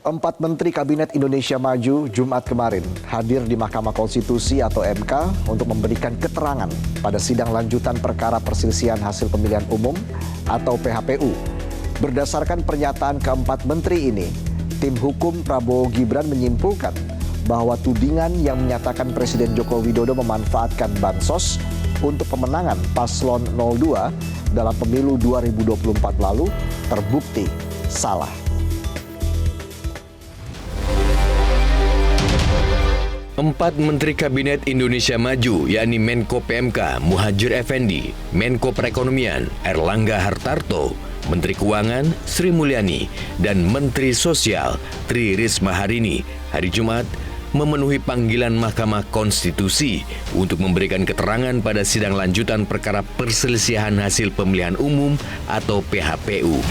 Empat Menteri Kabinet Indonesia Maju Jumat kemarin hadir di Mahkamah Konstitusi atau MK untuk memberikan keterangan pada sidang lanjutan perkara perselisihan hasil pemilihan umum atau PHPU. Berdasarkan pernyataan keempat menteri ini, tim hukum Prabowo Gibran menyimpulkan bahwa tudingan yang menyatakan Presiden Joko Widodo memanfaatkan bansos untuk pemenangan paslon 02 dalam pemilu 2024 lalu terbukti salah. Empat Menteri Kabinet Indonesia Maju, yakni Menko PMK Muhadjir Effendi, Menko Perekonomian Erlangga Hartarto, Menteri Keuangan Sri Mulyani, dan Menteri Sosial Tri Risma Harini hari Jumat memenuhi panggilan Mahkamah Konstitusi untuk memberikan keterangan pada sidang lanjutan perkara perselisihan hasil pemilihan umum atau PHPU.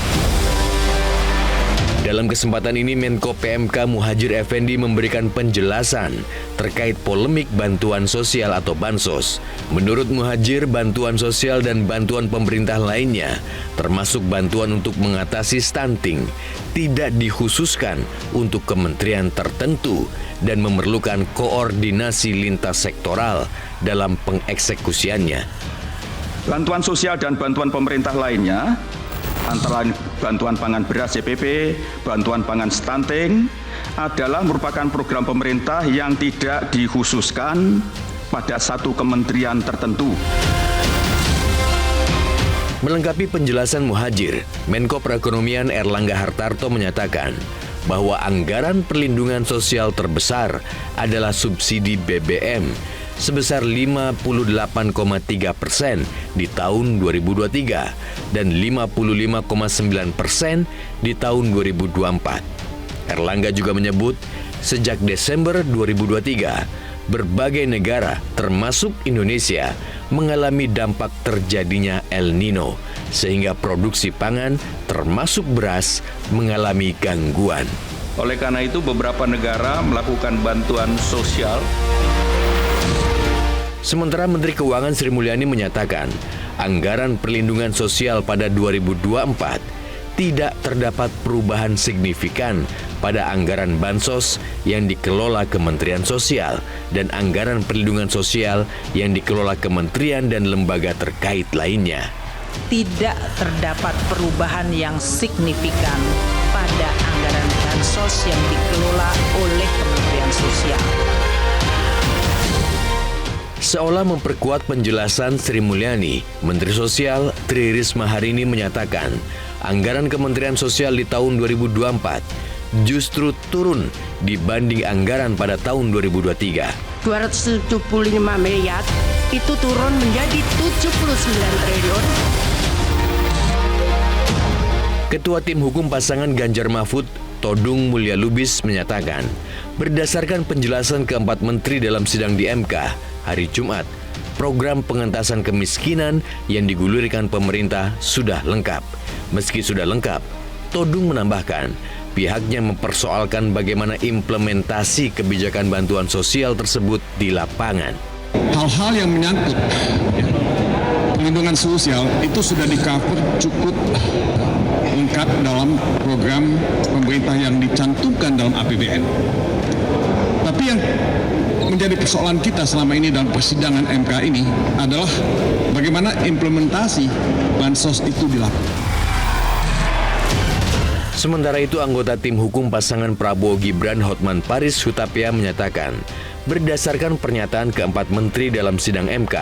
Dalam kesempatan ini, Menko PMK Muhadjir Effendi memberikan penjelasan terkait polemik bantuan sosial atau bansos. Menurut Muhadjir, bantuan sosial dan bantuan pemerintah lainnya, termasuk bantuan untuk mengatasi stunting, tidak dikhususkan untuk kementerian tertentu dan memerlukan koordinasi lintas sektoral dalam pengeksekusiannya. Bantuan sosial dan bantuan pemerintah lainnya antara bantuan pangan beras CPP, bantuan pangan stunting adalah merupakan program pemerintah yang tidak dikhususkan pada satu kementerian tertentu. Melengkapi penjelasan Muhadjir, Menko Perekonomian Erlangga Hartarto menyatakan bahwa anggaran perlindungan sosial terbesar adalah subsidi BBM sebesar 58,3% di tahun 2023 dan 55,9% di tahun 2024. Erlangga juga menyebut sejak Desember 2023, berbagai negara termasuk Indonesia mengalami dampak terjadinya El Nino sehingga produksi pangan termasuk beras mengalami gangguan. Oleh karena itu beberapa negara melakukan bantuan sosial. Sementara Menteri Keuangan Sri Mulyani menyatakan anggaran perlindungan sosial pada 2024 tidak terdapat perubahan signifikan pada anggaran bansos yang dikelola Kementerian Sosial dan anggaran perlindungan sosial yang dikelola kementerian dan lembaga terkait lainnya. Tidak terdapat perubahan yang signifikan pada anggaran bansos yang dikelola oleh Kementerian Sosial. Seolah memperkuat penjelasan Sri Mulyani, Menteri Sosial Tri Risma Harini menyatakan anggaran Kementerian Sosial di tahun 2024 justru turun dibanding anggaran pada tahun 2023. 275 miliar itu turun menjadi 79 triliun. Ketua Tim Hukum Pasangan Ganjar Mahfud, Todung Mulya Lubis menyatakan, berdasarkan penjelasan keempat menteri dalam sidang di MK hari Jumat, program pengentasan kemiskinan yang digulirkan pemerintah sudah lengkap. Meski sudah lengkap, Todung menambahkan, pihaknya mempersoalkan bagaimana implementasi kebijakan bantuan sosial tersebut di lapangan. Hal-hal yang menyangkut perlindungan sosial itu sudah di-cover cukup lengkap dalam program pemerintah yang dicantumkan dalam APBN. Tapi yang menjadi persoalan kita selama ini dalam persidangan MK ini adalah bagaimana implementasi bansos itu dilakukan. Sementara itu, anggota tim hukum pasangan Prabowo Gibran Hotman Paris Hutapea menyatakan, berdasarkan pernyataan keempat menteri dalam sidang MK,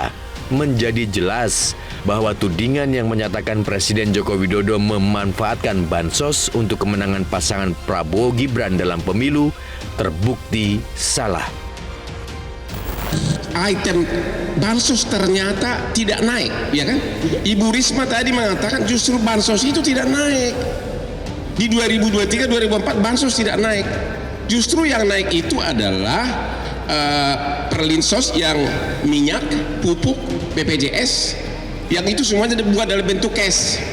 menjadi jelas bahwa tudingan yang menyatakan Presiden Joko Widodo memanfaatkan bansos untuk kemenangan pasangan Prabowo Gibran dalam pemilu terbukti salah. Item bansos ternyata tidak naik, ya kan? Ibu Risma tadi mengatakan justru bansos itu tidak naik. Di 2023-2024 bansos tidak naik. Justru yang naik itu adalah perlinsos yang minyak, pupuk, BPJS, yang itu semuanya dibuat dalam bentuk cash.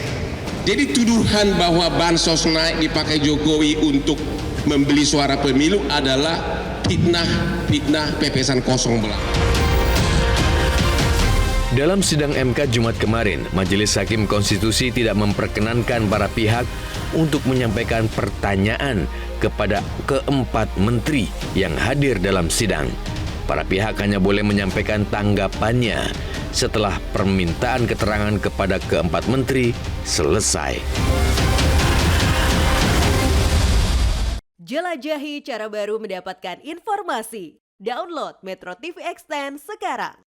Jadi tuduhan bahwa bansos naik dipakai Jokowi untuk membeli suara pemilu adalah fitnah pepesan kosong belaka. Dalam sidang MK Jumat kemarin, Majelis Hakim Konstitusi tidak memperkenankan para pihak untuk menyampaikan pertanyaan kepada keempat menteri yang hadir dalam sidang. Para pihak hanya boleh menyampaikan tanggapannya setelah permintaan keterangan kepada keempat menteri selesai. Jelajahi cara baru mendapatkan informasi. Download Metro TV Extend sekarang.